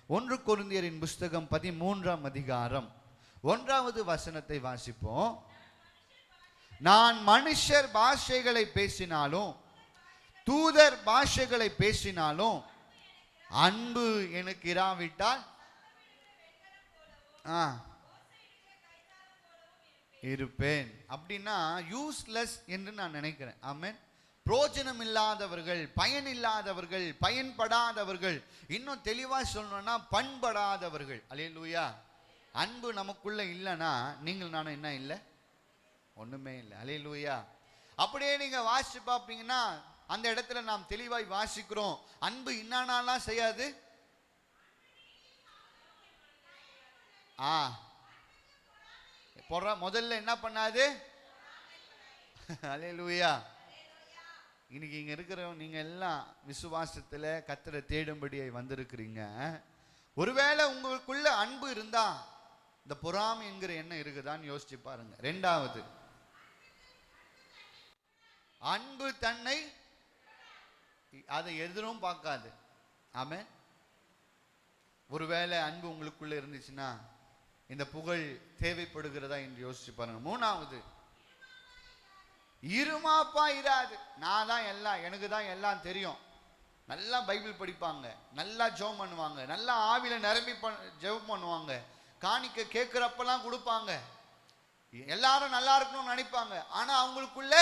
1 கொரிந்தியரின் புஸ்தகம் 13ஆம் அதிகாரம் 1வது வசனத்தை வாசிப்போம். நான் மனுஷர் பாஷைகளை பேசினாலும் தூதர் பாஷைகளை பேசினாலும் அன்பு எனக்கு இராவிட்டால் இருப்பேன். அப்படின்னா யூஸ்லெஸ் என்று நான் நினைக்கிறேன். ஆமென். பிரோஜனம் இல்லாதவர்கள், பயன் இல்லாதவர்கள், பயன்படாதவர்கள், இன்னும் தெளிவா சொல்லணும்னா பண்படாதவர்கள். அல்லேலூயா. அன்பு நமக்குள்ள இல்லைன்னா நீங்கள் நானும் என்ன இல்லை? ஒண்ணுமே இல்லை. அல்லேலூயா. அப்படியே நீங்க வாசிச்சு பார்ப்பீங்கன்னா அந்த இடத்துல நாம் தெளிவாய் வாசிக்கிறோம், அன்பு இன்னானாலாம் செய்யாது. முதல்ல என்ன பண்ணாது? அல்லேலூயா. இன்னைக்கு இங்க இருக்கிறவங்க நீங்க எல்லாம் விசுவாசத்துல கர்த்தரை தேடும்படியை வந்திருக்கிறீங்க. ஒருவேளை உங்களுக்குள்ள அன்பு இருந்தா இந்த பொறாமை என்கிற எண்ணம் இருக்குதான்னு யோசிச்சு பாருங்க. 2வது, அன்பு தன்னை அதை எதிரும் பார்க்காது. ஆமென். ஒருவேளை அன்பு உங்களுக்குள்ள இருந்துச்சுன்னா இந்த புகழ் தேவைப்படுகிறதா என்று யோசிச்சு பாருங்க. 3வது, இருமாப்பா இராது. நான் தான் எல்லாம், எனக்கு தான் எல்லாம் தெரியும். நல்லா பைபிள் படிப்பாங்க, நல்லா ஜெபம் பண்ணுவாங்க, நல்லா ஆவில நிரம்பி ஜெபம் பண்ணுவாங்க, காணிக்க கேட்கிறப்பெல்லாம் கொடுப்பாங்க, எல்லாரும் நல்லா இருக்கணும்னு நினைப்பாங்க. ஆனா அவங்களுக்குள்ள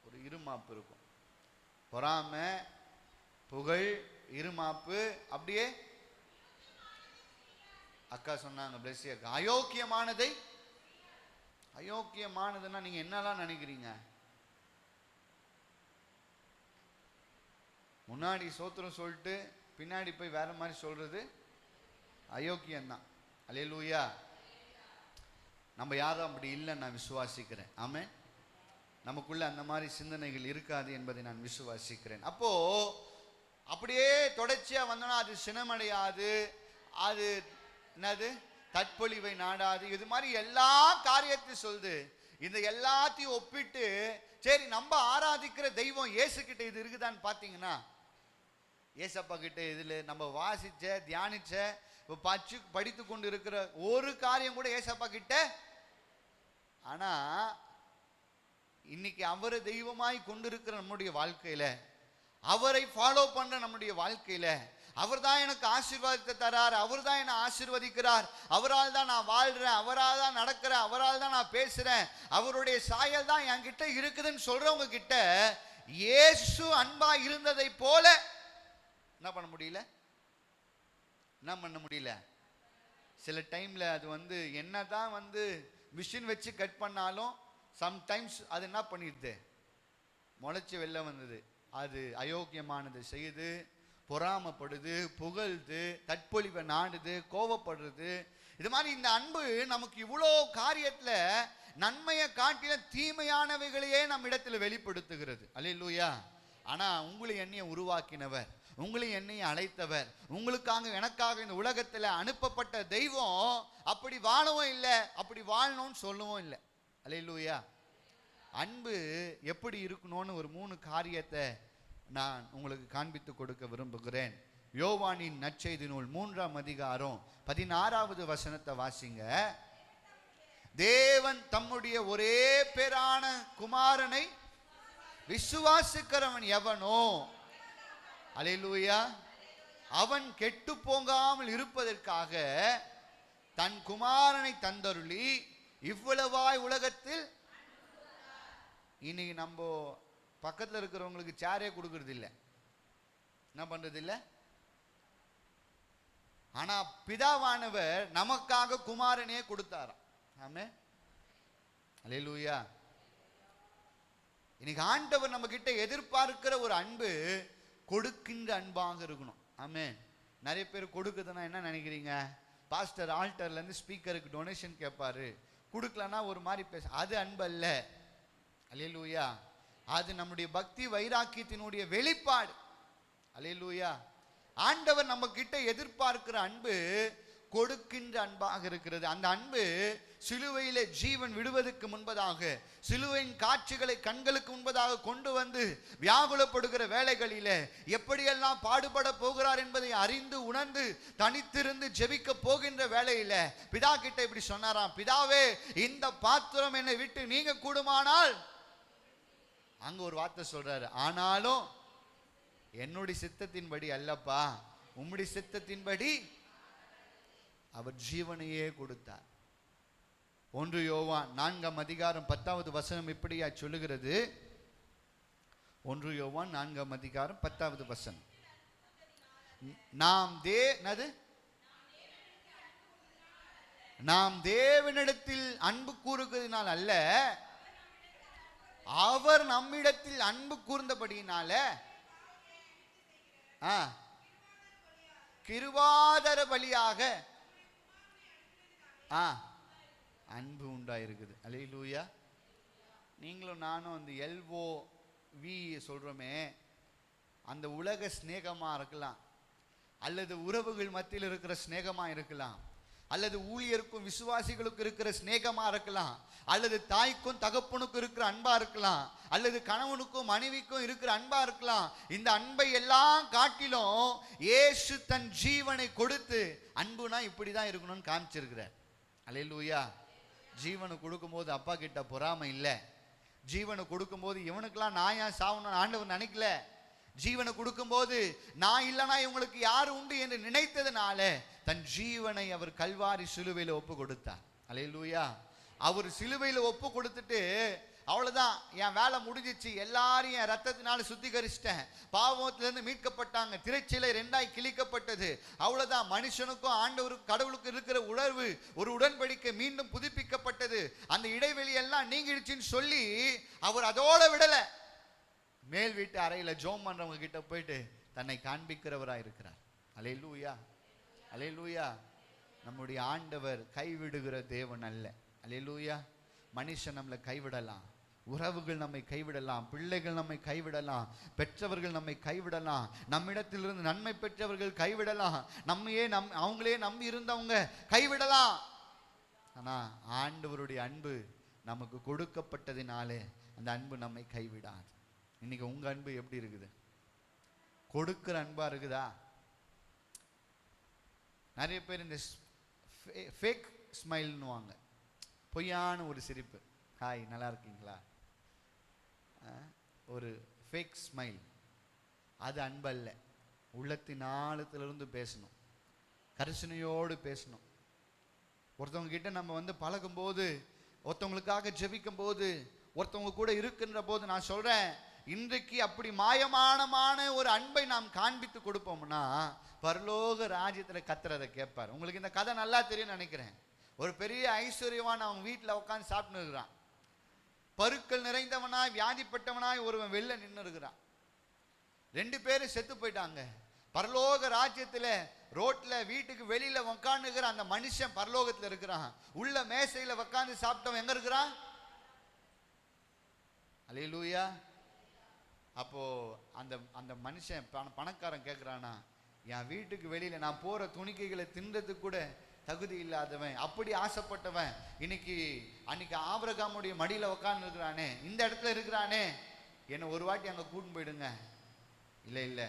ஒரு இருமாப்பு இருக்கும். பொறாமை, புகழ், இருமாப்பு. அப்படியே அக்கா சொன்னாங்க, பிளஸ் அக்கா, அயோக்கியமானதை. அயோக்கியமானதுன்னா நீங்க என்னெல்லாம் நினைக்கிறீங்க? முன்னாடி சோத்திரம் சொல்லிட்டு பின்னாடி போய் வேற மாதிரி சொல்றது அயோக்கியம்தான். அல்லேலூயா. நம்ம யாரும் அப்படி இல்லை நான் விசுவாசிக்கிறேன். ஆமென். நமக்குள்ள அந்த மாதிரி சிந்தனைகள் இருக்காது என்பதை நான் விசுவாசிக்கிறேன். அப்போ அப்படியே தொடர்ச்சியா வந்தோம்னா அது சினமடையாது, அது என்னது தற்பொழிவை நாடாது. இது மாதிரி எல்லா காரியத்தையும் சொல்லுது. இந்த எல்லாத்தையும் ஒப்பிட்டு சரி நம்ம ஆராதிக்கிற தெய்வம் இயேசு கிட்ட இது இருக்குதான்னு பாத்தீங்கன்னா, ஏசப்பா கிட்ட இதுல நம்ம வாசிச்ச தியானிச்ச படித்து கொண்டு இருக்கிற ஒரு காரியம் கூட ஏசப்பா கிட்ட. ஆனா இன்னைக்கு அவரை தெய்வமாய் கொண்டிருக்கிற நம்முடைய வாழ்க்கையில, அவரை ஃபாலோ பண்ற நம்முடைய வாழ்க்கையில, அவர் தான் எனக்கு ஆசீர்வாதத்தை தரார், அவர் தான் என்னை ஆசீர்வதிக்கிறார், அவரால் தான் நான் வாழ்றேன், அவரால் தான் நடக்கிறேன், அவரால் தான் நான் பேசுறேன், அவருடைய சாயல் தான் என்கிட்ட இருக்குதுன்னு சொல்றவங்க கிட்ட இயேசு அன்பா இருந்ததை போல என்ன பண்ண முடியல? என்ன பண்ண முடியல? சில டைம்ல அது என்னதான் மிஷின் வச்சு கட் பண்ணாலும் சம்டைம்ஸ் அது என்ன பண்ணிடுது? முளைச்சு வெளில வந்தது. அது அயோக்கியமானது செய்யுது, பொறாமப்படுது, புகழ்து, தற்பொழிவை நாடுது, கோபப்படுறது. இது மாதிரி இந்த அன்பு நமக்கு இவ்வளோ காரியத்துல நன்மையை காட்டில தீமையானவைகளையே நம்ம இடத்துல வெளிப்படுத்துகிறது. அல்லேலூயா. ஆனா உங்களை என்னைய உருவாக்கினவர், உங்களை என்னைய அழைத்தவர், உங்களுக்காக எனக்காக இந்த உலகத்துல அனுப்பப்பட்ட தெய்வம் அப்படி வாழவும் இல்லை, அப்படி வாழணும்னு சொல்லவும் இல்லை. அல்லேலூயா. அன்பு எப்படி இருக்கணும்னு ஒரு 3 காரியத்தை நான் உங்களுக்கு காண்பித்து கொடுக்க விரும்புகிறேன். யோவானின் நற்செய்தி நூல் 3ஆம் அதிகாரம் 16வது வசனத்தை வாசிங்க. தேவன் தம்முடைய ஒரே பேரான குமாரனை விசுவாசிக்கிறவன் எவனோ, அல்லேலூயா, அவன் கெட்டு போகாமல் இருப்பதற்காக தன் குமாரனை தந்தருளி இவ்வளவாய் உலகத்தில். இன்னைக்கு நம்ம பக்கத்தில் இருக்கிறவங்களுக்கு சேரே கொடுக்கறது இல்லை, என்ன பண்றது இல்லை. ஆனா பிதாவானவர் நமக்காக குமாரனே கொடுத்தாராம். ஆமென். அல்லேலூயா. இன்னைக்கு ஆண்டவர் நம்ம கிட்ட எதிர்பார்க்கிற ஒரு அன்பு கொடுக்கின்ற அன்பாக இருக்கணும். ஆமென். நிறைய பேர் கொடுக்குதுன்னா என்ன நினைக்கிறீங்க? பாஸ்டர் ஆல்டர்ல இருந்து ஸ்பீக்கருக்கு டொனேஷன் கேட்பாரு, கொடுக்கலன்னா ஒரு மாதிரி பேச, அது அன்பு அல்ல. அல்லேலூயா. அது நம்முடைய பக்தி வைராக்கியத்தினுடைய வெளிப்பாடு. அல்லேலூயா. ஆண்டவர் நம்ம கிட்ட எதிர்பார்க்கிற அன்பு கொடுக்கின்ற அன்பாக இருக்கிறது. அந்த அன்பு சிலுவையிலே ஜீவன் விடுவதற்கு முன்பதாக, சிலுவையின் காட்சிகளை கண்களுக்கு முன்பதாக கொண்டு வந்து வியாகுலப்படுகிற வேளைகளிலே எப்படியெல்லாம் பாடுபட போகிறார் என்பதை அறிந்து உணர்ந்து தனித்திருந்து ஜெபிக்க போகின்ற வேளையில பிதா கிட்ட இப்படி சொன்னாராம், பிதாவே இந்த பாத்திரம் என்னை விட்டு நீங்க கூடுமானால், அங்க ஒரு வார்த்தை சொல்றாரு, ஆனாலும் என்னுடைய சித்தத்தின்படி அல்லப்பா, உம்முடைய சித்தத்தின்படி. அவர் ஜீவனையே கொடுத்தார். 1 யோவான் 4ஆம் அதிகாரம் 10வது வசனம் இப்படியா சொல்லுகிறது. 1 யோவான் 4ஆம் அதிகாரம் 10வது வசனம், நாம் தேவனிடத்தில் அன்பு கூறுகிறதினால் அல்ல, அவர் நம்மிடத்தில் அன்பு கூர்ந்தபடியினால கிருபாதார பலியாக அன்பு உண்டாயிருக்குது. அல்லேலூயா. நீங்களும் நானும் அந்த LOV சொல்றோமே, அந்த உலக சிநேகமா இருக்கலாம், அல்லது உறவுகள் மத்தியில் இருக்கிற சிநேகமா இருக்கலாம், அல்லது ஊழியருக்கும் விசுவாசிகளுக்கும் இருக்கிற சிநேகமா இருக்கலாம், அல்லது தாய்க்கும் தகப்பனுக்கும் இருக்கிற அன்பா இருக்கலாம், அல்லது கணவனுக்கும் மனைவிக்கும் இருக்கிற அன்பா இருக்கலாம். இந்த அன்பை எல்லாம் காட்டிலும் இயேசு தன் ஜீவனை கொடுத்து, அன்புனா இப்படிதான் இருக்கணும்னு காமிச்சிருக்கிறார். அல்லேலூயா. ஜீவனை கொடுக்கும் போது அப்பா கிட்ட பொறாமை இல்லை. ஜீவனை கொடுக்கும் போது இவனுக்கெல்லாம் நான் ஏன் சாவணும்னு ஆண்டவர் நினைக்கல. ஜீவனை கொடுக்கும் போது நான் இல்லைனா இவங்களுக்கு யாரு உண்டு என்று நினைத்ததுனால தன் ஜீவனை அவர் கல்வாரி சிலுவையில ஒப்பு கொடுத்தார். அல்லேலூயா. அவர் சிலுவையில ஒப்பு கொடுத்துட்டு அவ்வளவுதான், என் வேலை முடிஞ்சிச்சு, எல்லாரும் என் ரத்தத்தினால சுத்திகரிச்சிட்டேன், பாவத்திலிருந்து மீட்கப்பட்டாங்க, திரைச்சிலை 2ஆய் கிழிக்கப்பட்டது, அவ்வளவுதான், மனுஷனுக்கும் ஆண்டவருக்கும் கடவுளுக்கும் இருக்கிற உணர்வு ஒரு உடன்படிக்கை மீண்டும் புதுப்பிக்கப்பட்டது, அந்த இடைவெளி எல்லாம் நீங்கிடுச்சுன்னு சொல்லி அவர் அதோட விடல. மேல் வீட்டு அறையில ஜோம் பண்றவங்க கிட்ட போயிட்டு தன்னை காண்பிக்கிறவராய் இருக்கிறார். அல்லேலூயா. அல்லேலூயா. நம்முடைய ஆண்டவர் கைவிடுகிற தேவன் அல்ல. அல்லேலூயா. மனுஷன் நம்மளை கைவிடலாம், உறவுகள் நம்மை கைவிடலாம், பிள்ளைகள் நம்மை கைவிடலாம், பெற்றவர்கள் நம்மை கைவிடலாம், நம்மிடத்திலிருந்து நன்மை பெற்றவர்கள் கைவிடலாம், அவங்களே நம்பி இருந்தவங்க கைவிடலாம். ஆனா ஆண்டவருடைய அன்பு நமக்கு கொடுக்கப்பட்டதினாலே அந்த அன்பு நம்மை கைவிடாது. இன்னைக்கு உங்க அன்பு எப்படி இருக்குது? கொடுக்கிற அன்பா இருக்குதா? நிறைய பேர் இந்த ஃபேக் ஸ்மைல்னுவாங்க, பொய்யான ஒரு சிரிப்பு, ஹாய் நல்லா இருக்கீங்களா, ஒரு ஃபேக் ஸ்மைல், அது அன்பல்ல. உள்ளத்தின் ஆழத்திலிருந்து பேசணும், கரிசனையோடு பேசணும். ஒருத்தவங்க கிட்ட நம்ம பழகும்போது, ஒருத்தவங்களுக்காக ஜெபிக்கும் போது, ஒருத்தவங்க கூட இருக்கின்ற போது, நான் சொல்றேன், இன்றைக்கு அப்படி மாயமானமான ஒரு அன்பை நாம் காண்பித்து கொடுப்போம்னா பரலோக ராஜ்யத்துல கர்த்தர் அதை கேட்பார். உங்களுக்கு இந்த கதை நல்லா தெரியும் நினைக்கிறேன். ஒரு பெரிய ஐஸ்வர்யவான் அவன் வீட்டில் உட்காந்து சாப்பிட்டு இருக்கிறான். பருக்கள் நிறைந்தவனாய் வியாதிப்பட்டவனாய் ஒருவன் வெளில நின்று இருக்கிறான். 2 பேரும் செத்து போயிட்டாங்க. பரலோக ராஜ்யத்துல ரோட்ல வீட்டுக்கு வெளியில உட்காந்துக்கிற அந்த மனுஷன் பரலோகத்துல இருக்கிறான். உள்ள மேசையில உட்காந்து சாப்பிட்டவன் எங்க இருக்கிறான்? அல்லேலூயா. அப்போ அந்த அந்த மனுஷன் பணக்காரன் கேட்கிறானா, என் வீட்டுக்கு வெளியில நான் போற துணிக்கைகளை தின்றதுக்கு கூட தகுதி இல்லாதவன், அப்படி ஆசைப்பட்டவன், அன்னைக்கு ஆபிரகாமுடைய மடியில உட்கார்ந்து இருக்கிறானே, இந்த இடத்துல இருக்கிறானே, என்ன ஒரு வாட்டி அங்க கூட்டின்னு போயிடுங்க. இல்ல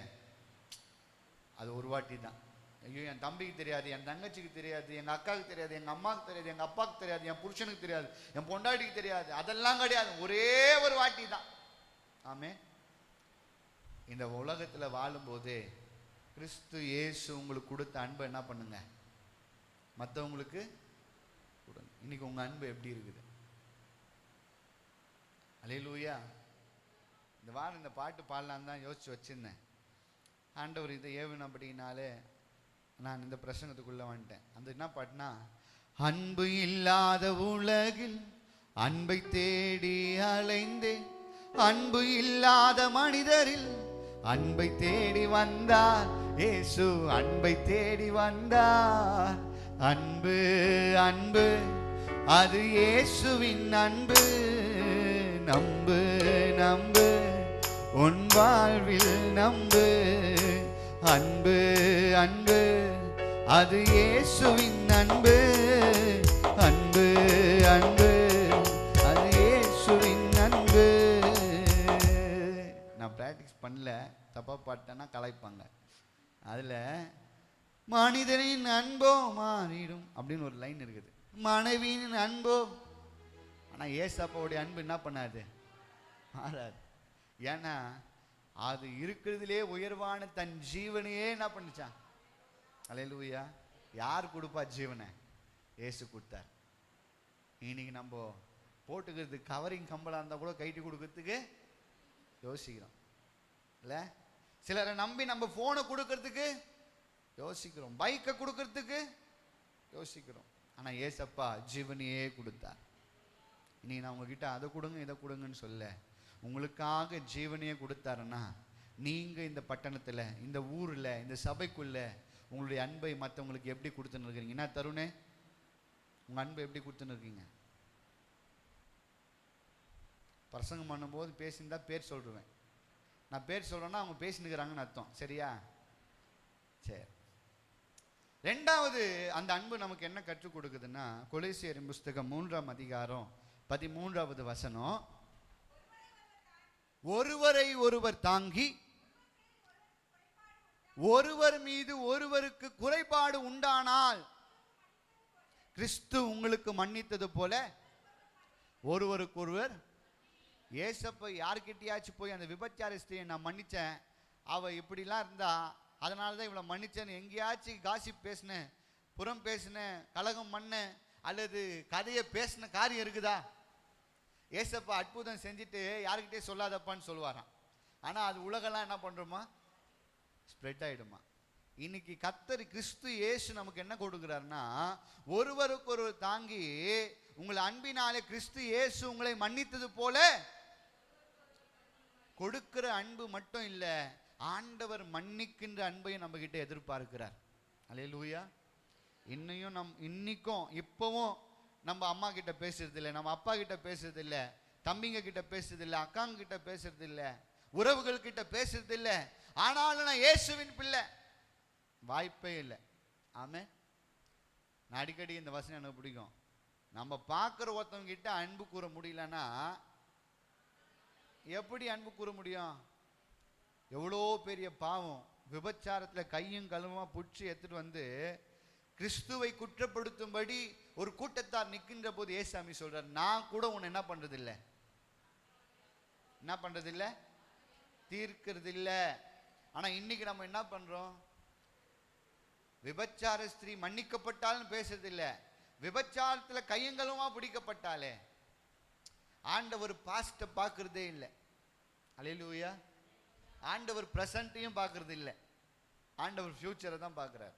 அது ஒரு வாட்டி தான். ஐயோ, என் தம்பிக்கு தெரியாது, என் தங்கச்சிக்கு தெரியாது, எங்க அக்காவுக்கு தெரியாது, எங்க அம்மாவுக்கு தெரியாது, எங்க அப்பாவுக்கு தெரியாது, என் புருஷனுக்கு தெரியாது, என் பொண்டாட்டிக்கு தெரியாது, அதெல்லாம் கிடையாது, ஒரே ஒரு வாட்டி தான். ஆமே. இந்த உலகத்துல வாழும்போது கிறிஸ்து இயேசு உங்களுக்கு கொடுத்த அன்பை என்ன பண்ணுங்க, மற்றவங்களுக்கு கொடுங்க. இன்னைக்கு உங்க அன்பு எப்படி இருக்குது? அல்லேலூயா. இந்த வாரம் இந்த பாட்டு பாடலான்னு தான் யோசிச்சு வச்சிருந்தேன். ஆண்டவர் இதை ஏவினபடினாலே நான் இந்த பிரசங்கத்துக்குள்ள வந்துட்டேன். அந்த என்ன பாட்டுனா, அன்பு இல்லாத உலகில் அன்பை தேடி அலைந்தேன், அன்பு இல்லாத மனிதரில் அன்பை தேடி வந்தார் இயேசு, அன்பை தேடி வந்தார். அன்பு அன்பு அது இயேசுவின் அன்பு, நம்பு நம்பு உன் வாழ்வில் நம்பு. அன்பு அன்பு அது இயேசுவின் அன்பு, அன்பு, அன்பு, அது இயேசுவின் அன்பு. நான் பிராக்டிஸ் பண்ணல, தப்பா பாட்டேன்னா கலாய்ப்பாங்க. அதுல மனிதனின் அன்போ மாறிடும் அப்படின்னு ஒரு லைன் இருக்குது, மனைவியின் அன்போ. ஆனா ஏசப்பாவுடைய அன்பு என்ன பண்ணாது, மாறாது. ஏன்னா அது இருக்கிறதுலே உயர்வான தன் ஜீவனையே என்ன பண்ணிச்சான். அல்லேலூயா. யார் கொடுப்பா ஜீவனை? ஏசு கொடுத்தார். இன்னைக்கு நம்ம போட்டுக்கிறது கவரிங் கம்பளா இருந்தா கூட கைட்டி கொடுக்கறதுக்கு யோசிக்கிறோம் இல்ல. சிலரை நம்பி நம்ம போனை கொடுக்கறதுக்கு யோசிக்கிறோம், பைக்கை கொடுக்கறதுக்கு யோசிக்கிறோம். ஆனா ஏசப்பா ஜீவனையே கொடுத்தார். இன்னைக்கு நான் உங்ககிட்ட அதை கொடுங்க இதை கொடுங்கன்னு சொல்ல, உங்களுக்காக ஜீவனையே கொடுத்தாருன்னா நீங்க இந்த பட்டணத்துல, இந்த ஊர்ல, இந்த சபைக்குள்ள உங்களுடைய அன்பை மற்றவங்களுக்கு எப்படி கொடுத்துன்னு இருக்கீங்க? என்ன தருணே, உங்க அன்பை எப்படி கொடுத்துன்னு இருக்கீங்க? பிரசங்கம் பண்ணும்போது பேசியிருந்தா பேர் சொல்றேன். நான் பேர் சொல்றேன்னா அவங்க பேசினுக்கிறாங்கன்னு அர்த்தம். சரியா? சரி. ரெண்டாவது அந்த அன்பு நமக்கு என்ன கற்றுக் கொடுக்குதுன்னா, கொலோசியரின் புஸ்தகம் 3ஆம் அதிகாரம் 13வது வசனம், ஒருவரை ஒருவர் தாங்கி ஒருவர் மீது ஒருவருக்கு குறைபாடு உண்டானால் கிறிஸ்து உங்களுக்கு மன்னித்தது போல ஒருவருக்கொருவர். ஏசப்ப யாருக்கிட்டையாச்சும் போய் அந்த விபச்சார ஸ்திரியை நான் மன்னிச்சேன், அவ இப்படிலாம் இருந்தா அதனாலதான் இவளை மன்னிச்சேன்னு எங்கேயாச்சும் காசிப் பேசின, புறம் பேசின, கலகம் பண்ண அல்லது கதையை பேசின காரியம் இருக்குதா? ஏசப்பா அற்புதம் செஞ்சுட்டு யாருக்கிட்டே சொல்லாதப்பான்னு சொல்லுவாராம். ஆனா அது உலகெல்லாம் என்ன பண்றோமா, ஸ்ப்ரெட் ஆயிடுமா. இன்னைக்கு கர்த்தர் கிறிஸ்து இயேசு நமக்கு என்ன கொடுக்கிறார்னா, ஒருவருக்கு ஒருவர் தாங்கி உங்களை அன்பினாலே கிறிஸ்து இயேசு உங்களை மன்னித்தது போல. கொடுக்கிற அன்பு மட்டும் இல்ல, ஆண்டவர் மன்னிக்கின்ற அன்பையும் நம்ம கிட்ட எதிர்பார்க்கிறார். அல்லேலூயா. இன்னைக்கும் இப்பவும் நம்ம அம்மா கிட்ட பேசுறது இல்லை, நம்ம அப்பா கிட்ட பேசுறது இல்லை, தம்பிங்க கிட்ட பேசுறது இல்லை, அக்காங்க கிட்ட பேசுறது இல்லை, உறவுகள் கிட்ட பேசுறது இல்லை. ஆனாலும் நான் இயேசுவின் பிள்ளை, வாய்ப்பே இல்லை. ஆமே. நான் அடிக்கடி இந்த வசனம் எனக்கு பிடிக்கும். நம்ம பார்க்குற ஒருத்தவங்க கிட்ட அன்பு கூற முடியலன்னா எப்படி அன்பு கூற முடியும்? எவ்வளோ பெரிய பாவம், விபச்சாரத்தில் கையும் கழுவுமா புடிச்சு எடுத்துட்டு வந்து கிறிஸ்துவை குற்றப்படுத்தும்படி ஒரு கூட்டத்தார் நிற்கின்ற போது ஏசாமி சொல்றார், நான் கூட உன்னை என்ன பண்றது இல்லை, என்ன பண்றது இல்லை, தீர்க்கிறது இல்லை. ஆனா இன்னைக்கு நம்ம என்ன பண்றோம்? விபச்சார ஸ்திரீ மன்னிக்கப்பட்டாலும் பேசுறது இல்லை, விபச்சாரத்துல கையங்களுமா பிடிக்கப்பட்டாலே ஆண்டவர் பாஸ்ட பார்க்கறதே இல்லை. அல்லேலூயா. ஆண்டவர் பிரசன்ட்டையும் பார்க்கறது இல்லை, ஆண்டவர் ஃபியூச்சரை தான் பார்க்கிறார்.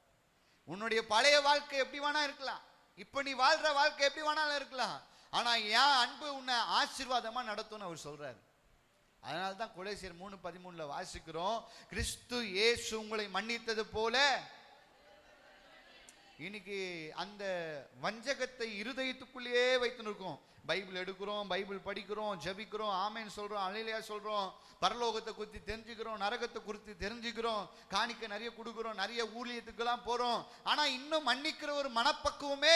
உன்னுடைய பழைய வாழ்க்கை எப்படி வேணா இருக்கலாம், இப்ப நீ வாழ்ற வாழ்க்கை எப்படி வேணாலும் இருக்கலாம், ஆனா என் அன்பு உன்னை ஆசீர்வாதமா நடத்தும்னு அவர் சொல்றாரு. அதனால தான் கொலோசியர் 3:13 வாசிக்கிறோம், கிறிஸ்து இயேசு உங்களை மன்னித்தது போல. இன்னைக்கு அந்த வஞ்சகத்தை இருதயத்துக்குள்ளேயே வைத்து நிற்கும். பைபிள் எடுக்கிறோம், பைபிள் படிக்கிறோம், ஜபிக்கிறோம், ஆமேன் சொல்றோம், அல்லேலூயா சொல்றோம், பரலோகத்தை குறித்து தெரிஞ்சுக்கிறோம், நரகத்தை குறித்து தெரிஞ்சுக்கிறோம், காணிக்க நிறைய கொடுக்கிறோம், நிறைய ஊழியத்துக்கெல்லாம் போறோம். ஆனா இன்னும் மன்னிக்கிற ஒரு மனப்பக்குவமே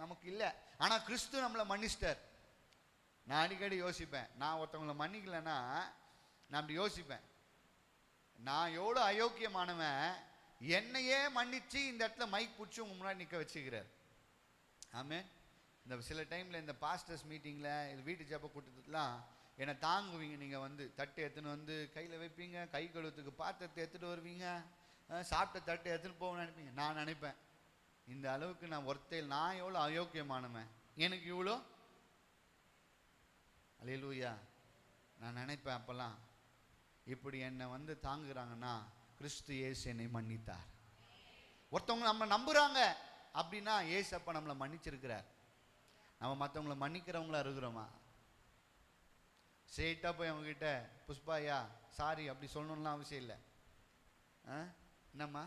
நமக்கு இல்லை. ஆனா கிறிஸ்து நம்மளை மன்னிச்சிட்டார். நான் அடிக்கடி யோசிப்பேன், நான் ஒருத்தவங்களை மன்னிக்கலன்னா நான் அப்படி யோசிப்பேன், நான் எவ்வளோ அயோக்கியமானவன், என்னையே மன்னிச்சு இந்த இடத்துல மைக் பிடிச்சி உங்க முன்னாடி நிற்க வச்சுக்கிறார். ஆமே. இந்த சில டைம்ல இந்த பாஸ்டர்ஸ் மீட்டிங்ல, இது வீட்டு ஜெப கூட்டத்துலாம் என்னை தாங்குவீங்க, நீங்க வந்து தட்டு எடுத்துன்னு வந்து கையில வைப்பீங்க, கை கழுவுறதுக்கு பாத்திரத்தை எடுத்துட்டு வருவீங்க, சாப்பிட்ட தட்டை எடுத்துன்னு போகணும்னு நினைப்பீங்க. நான் நினைப்பேன், இந்த அளவுக்கு நான் ஒருத்தையில் நான் எவ்வளோ அயோக்கியமானவன், எனக்கு இவ்வளோ. அல்லேலூயா. நான் நினைப்பேன் அப்பெல்லாம், இப்படி என்னை வந்து தாங்குறாங்கன்னா கிறிஸ்து இயேசு என்னை மன்னித்தார். ஒருத்தவங்க நம்ம நம்புறாங்க அப்படின்னா ஏசப்பா நம்மளை மன்னிச்சிருக்கிறார். நம்ம மற்றவங்களை மன்னிக்கிறவங்களா இருக்கிறோமா? ஸ்ட்ரெயிட்டா போய் அவங்க கிட்ட புஷ்பாயா சாரி அப்படி சொல்லணும்லாம் அவசியம் இல்லை. என்னம்மா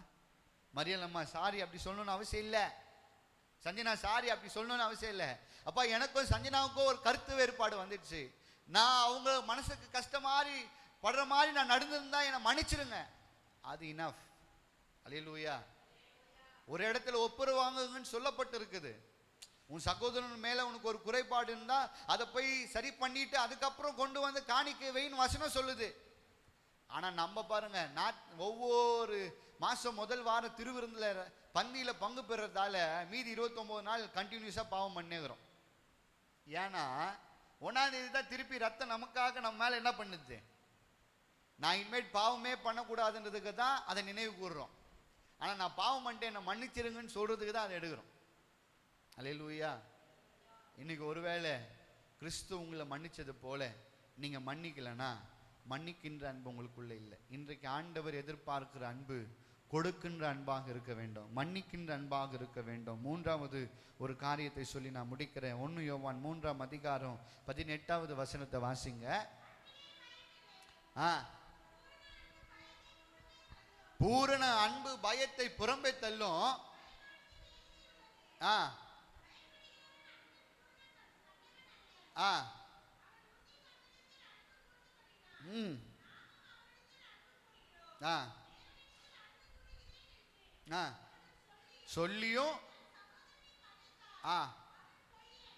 மரியல் அம்மா சாரி அப்படி சொல்லணும்னு அவசியம் இல்லை, சஞ்சனா சாரி அப்படி சொல்லணும்னு அவசியம் இல்லை. அப்பா எனக்கும் சஞ்சனாவுக்கும் ஒரு கருத்து வேறுபாடு வந்துடுச்சு, நான் அவங்க மனசுக்கு கஷ்டம் மாதிரி படுற மாதிரி நான் நடந்திருந்தா என்னை மன்னிச்சிருங்க, அது இனஃப். அல்லேலூயா. ஒரு இடத்துல ஒப்புரவாங்குங்கன்னு சொல்லப்பட்டு இருக்குது. உன் சகோதரன் மேல உனக்கு ஒரு குறைபாடு இருந்தா அதை போய் சரி பண்ணிட்டு அதுக்கப்புறம் கொண்டு வந்து காணிக்கை வைன்னு வசனம் சொல்லுது. ஆனா நம்ம பாருங்க, ஒவ்வொரு மாசம் முதல் வார திருவிருந்துல பந்தியில பங்கு பெறறதால மீதி 29 நாள் கண்டினியூஸா பாவம் பண்ணிக்கிறோம். ஏன்னா 1ஆம் தேதி தான் திருப்பி ரத்தம் நமக்காக நம்ம மேல என்ன பண்ணுது, நான் இனிமேல் பாவமே பண்ணக்கூடாதுன்றதுக்கு தான் அதை நினைவு கூறுறோம். ஆனா நான் பாவம் பண்ணிட்டு என்னை மன்னிச்சிருங்கன்னு சொல்றதுக்கு தான் அதை எடுக்கிறோம். அல்லேலூயா. இன்னைக்கு ஒருவேளை கிறிஸ்து உங்களை மன்னிச்சது போல நீங்க மன்னிக்கலனா மன்னிக்கின்ற அன்பு உங்களுக்குள்ள இல்லை. இன்றைக்கு ஆண்டவர் எதிர்பார்க்கிற அன்பு கொடுக்கின்ற அன்பாக இருக்க வேண்டும், மன்னிக்கின்ற அன்பாக இருக்க வேண்டும். 3வது ஒரு காரியத்தை சொல்லி நான் முடிக்கிறேன். 1 யோவான் 3ஆம் அதிகாரம் 18வது வசனத்தை வாசிங்க. பூரண அன்பு பயத்தை புறம்பே தள்ளும். சொல்லியும்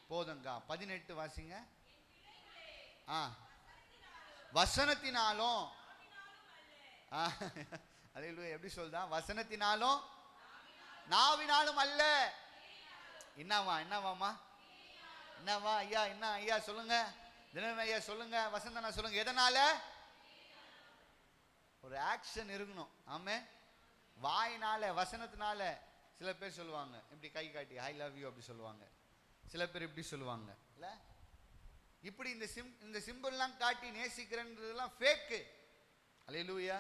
போதுங்க. 18 வாசிங்க. வசனத்தினாலும் அல்லேலூயா. எப்படி சொல்றா? வசனத்தினாலும் நாவினாலும் அல்ல. என்னவாமா என்னவா ஐயா? என்ன ஐயா சொல்லுங்க, தினமே ஐயா சொல்லுங்க, வசந்தனா சொல்லுங்க. எதனால? ஒரு ஆக்ஷன் இருக்கணும். ஆமே. வாயினால வசனத்தினால சில பேர் சொல்லுவாங்க இப்படி கை காட்டி ஐ லவ் யூ அப்படி சொல்லுவாங்க. சில பேர் இப்படி சொல்லுவாங்க இல்ல, இப்படி இந்த சிம்பிள்லாம் காட்டி நேசிக்கிறேன்றதெல்லாம் ஃபேக்கு. அல்லேலூயா.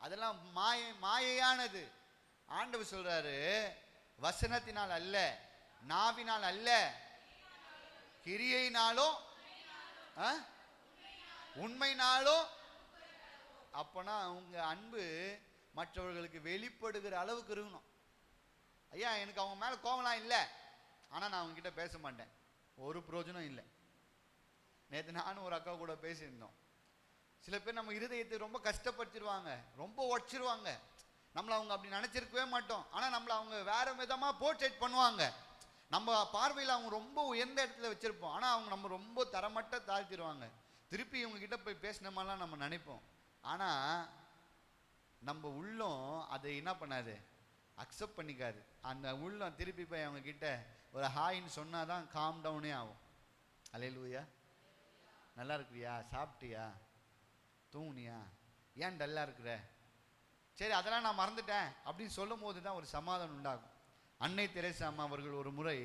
அதெல்லாம் மாயையானது. ஆண்டவர் சொல்றாரு வசனத்தினால் அல்ல, நாவினால் அல்ல, கிரியையினாலும் உண்மையினாலும். அப்பனா உங்க அன்பு மற்றவர்களுக்கு வெளிப்படுகிற அளவுக்கு இருக்கணும். ஐயா எனக்கு அவங்க மேல கோவம்லாம் இல்லை, ஆனா நான் அவங்க கிட்ட பேச மாட்டேன், ஒரு பிரயோஜனம் இல்லை. நேற்று நானும் ஒரு அக்கா கூட பேசியிருந்தோம். சில பேர் நம்ம இருதயத்தை ரொம்ப கஷ்டப்படுத்திடுவாங்க, ரொம்ப உடச்சிருவாங்க. நம்மளை அவங்க அப்படி நினைச்சிருக்கவே மாட்டோம். ஆனா நம்மளை அவங்க வேற விதமா போர்ட்ரேட் பண்ணுவாங்க. நம்ம பார்வையில் அவங்க ரொம்ப உயர்ந்த இடத்துல வச்சிருப்போம், ஆனா அவங்க நம்ம ரொம்ப தரமட்ட தாழ்த்திடுவாங்க. திருப்பி இவங்க கிட்ட போய் பேசினோமாலாம் நம்ம நினைப்போம். ஆனா நம்ம உள்ளம் அதை என்ன பண்ணாது, அக்செப்ட் பண்ணிக்காது. அந்த உள்ளம் திருப்பி போய் அவங்க கிட்ட ஒரு ஹாய்ன்னு சொன்னாதான் காம் டவுனே ஆகும். அல்லேலூயா. நல்லா இருக்கிறியா, சாப்பிட்டியா, தூங்குனியா, ஏன் டல்லா இருக்கிற, சரி அதெல்லாம் நான் மறந்துட்டேன் அப்படின்னு சொல்லும் போது தான் ஒரு சமாதானம் உண்டாகும். அன்னை தெரேசா அம்மா அவர்கள் ஒரு முறை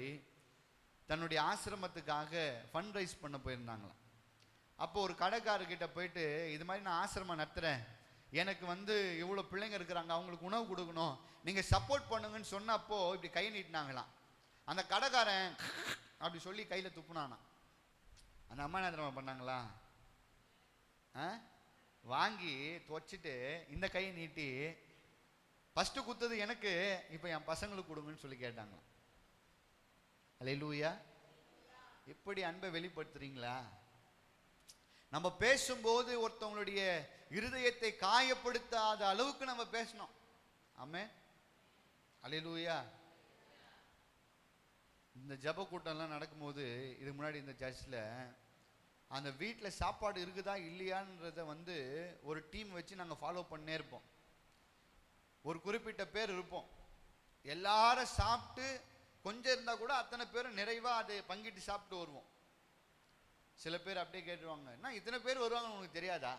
தன்னுடைய ஆசிரமத்துக்காக ஃபண்ட் ரைஸ் பண்ண போயிருந்தாங்களாம். அப்போ ஒரு கடைக்காரர்கிட்ட போயிட்டு இது மாதிரி நான் ஆசிரமம் நடத்துகிறேன், எனக்கு இவ்வளோ பிள்ளைங்க இருக்கிறாங்க, அவங்களுக்கு உணவு கொடுக்கணும், நீங்கள் சப்போர்ட் பண்ணுங்கன்னு சொன்னப்போ இப்படி கை நீட்டினாங்களாம். அந்த கடைக்காரன் அப்படி சொல்லி கையில் துப்புனானா. அந்த அம்மா என்ன தெரியுமா பண்ணாங்களா, வாங்கி துவச்சிட்டு இந்த கையை நீட்டி ஃபஸ்ட்டு குத்தது எனக்கு, இப்போ என் பசங்களுக்கு கொடுங்கன்னு சொல்லி கேட்டாங்களாம். அல்லேலூயா. இப்படி அன்பை வெளிப்படுத்துறீங்களா? நம்ம பேசும்போது ஒருத்தவங்களுடைய இருதயத்தை காயப்படுத்தாத அளவுக்கு நம்ம பேசணும். ஆமென். அல்லேலூயா. இந்த ஜெப கூட்டம்லாம் நடக்கும்போது இதுக்கு முன்னாடி இந்த சர்ச்சில் அந்த வீட்டில் சாப்பாடு இருக்குதா இல்லையான்றத ஒரு டீம் வச்சு நாங்கள் ஃபாலோ பண்ணே இருப்போம். ஒரு குறிப்பிட்ட பேர் இருப்போம், எல்லாரும் சாப்பிட்டு கொஞ்சம் இருந்தால் கூட அத்தனை பேரும் நிறைவாக அதை பங்கிட்டு சாப்பிட்டு வருவோம். சில பேர் அப்படியே கேட்டுருவாங்க, என்ன இத்தனை பேர் வருவாங்கன்னு உனக்கு தெரியாதா?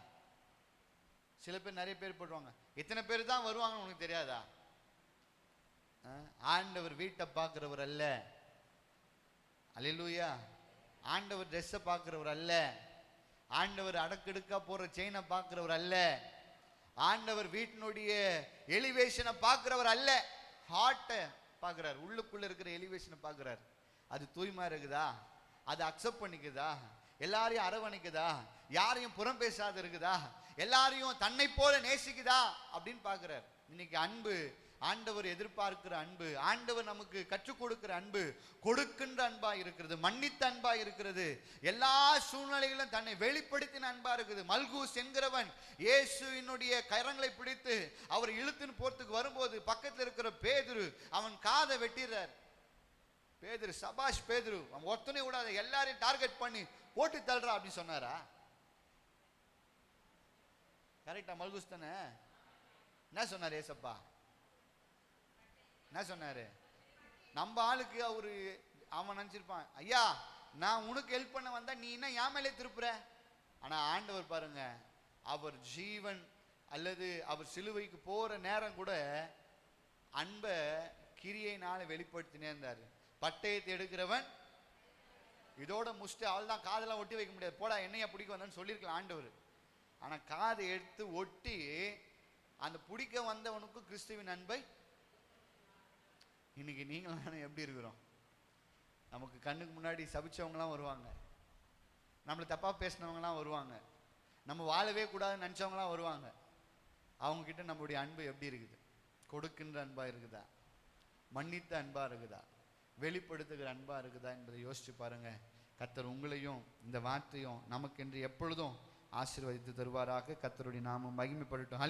சில பேர் நிறைய பேர் போடுவாங்க, இத்தனை பேர் தான் வருவாங்கன்னு உனக்கு தெரியாதா? ஆண்டவர் வீட்டை பார்க்கிறவர் அல்ல. அல்லேலூயா. ஆண்டவர் ட்ரெஸ்ஸை பார்க்கிறவர் அல்ல. ஆண்டவர் அடக்கெடுக்கா போற செயினை பார்க்கிறவர் அல்ல. ஆண்டவர் வீட்டினுடைய எலிவேஷனை பார்க்கிறவர் அல்ல, ஹார்ட்டை பார்க்கிறார். உள்ளுக்குள்ள இருக்கிற எலிவேஷனை பார்க்கிறார். அது தூய்மையா இருக்குதா, அது அக்செப்ட் பண்ணிக்குதா, எல்லாரையும் அரவணைக்குதா, யாரையும் புறம் பேசாத இருக்குதா, எல்லாரையும் தன்னை போல நேசிக்குதா அப்படின்னு பார்க்கிறார். இன்னைக்கு அன்பு ஆண்டவர் எதிர்பார்க்கிற அன்பு, ஆண்டவர் நமக்கு கற்றுக் கொடுக்கிற அன்பு கொடுக்கின்ற அன்பா இருக்கிறது, மன்னித்த அன்பா இருக்கிறது, எல்லா சூழ்நிலைகளிலும் தன்னை வெளிப்படுத்தின அன்பா இருக்குது. மல்கூஸ் என்கிறவன் இயேசுவினுடைய கரங்களை பிடித்து அவர் இழுத்துன்னு போறதுக்கு வரும்போது பக்கத்தில் இருக்கிற பேதுரு அவன் காதை வெட்டிடுறார். பேதுரு, சபாஷ் பேதுரு, அவன் ஒருத்தனை விடாத, எல்லாரையும் டார்கெட் பண்ணி போட்டு தள்ளுறா அப்படின்னு சொன்னாரா? கரெக்டா? மல்கூஸ் தானே? என்ன சொன்னார் ஏசப்பா? என்ன சொன்னாரு? நம்ம ஆளுக்கு அவரு அவன் நினைச்சிருப்பான், ஐயா நான் உனக்கு ஹெல்ப் பண்ண வந்தா நீ என்ன என் மேலே திருப்புற. ஆனா ஆண்டவர் பாருங்க, அவர் ஜீவன் அல்லது அவர் சிலுவைக்கு போற நேரம் கூட அன்பை கிரியையினால வெளிப்படுத்தினே இருந்தாரு. பட்டயத்தை எடுக்கிறவன் இதோட முஷ்டு, அவள் தான் காதெல்லாம் ஒட்டி வைக்க முடியாது, போடா என்னையா பிடிக்க வந்தான்னு சொல்லியிருக்கலாம் ஆண்டவர். ஆனா காதை எடுத்து ஒட்டி அந்த பிடிக்க வந்தவனுக்கு கிறிஸ்துவின் அன்பை. இன்னைக்கு நீங்களும் எப்படி இருக்கிறோம்? நமக்கு கண்ணுக்கு முன்னாடி சபிச்சவங்களாம் வருவாங்க, நம்மளை தப்பா பேசினவங்களாம் வருவாங்க, நம்ம வாழவே கூடாதுன்னு நினைச்சவங்களாம் வருவாங்க. அவங்க கிட்ட நம்மளுடைய அன்பு எப்படி இருக்குது? கொடுக்கின்ற அன்பா இருக்குதா? மன்னித்த அன்பா இருக்குதா? வெளிப்படுத்துகிற அன்பா இருக்குதா என்பதை யோசிச்சு பாருங்க. கர்த்தர் உங்களையும் இந்த வார்த்தையும் நமக்கென்று எப்பொழுதும் ஆசீர்வதித்து தருவாராக. கர்த்தருடைய நாமம் மகிமைப்படட்டும்.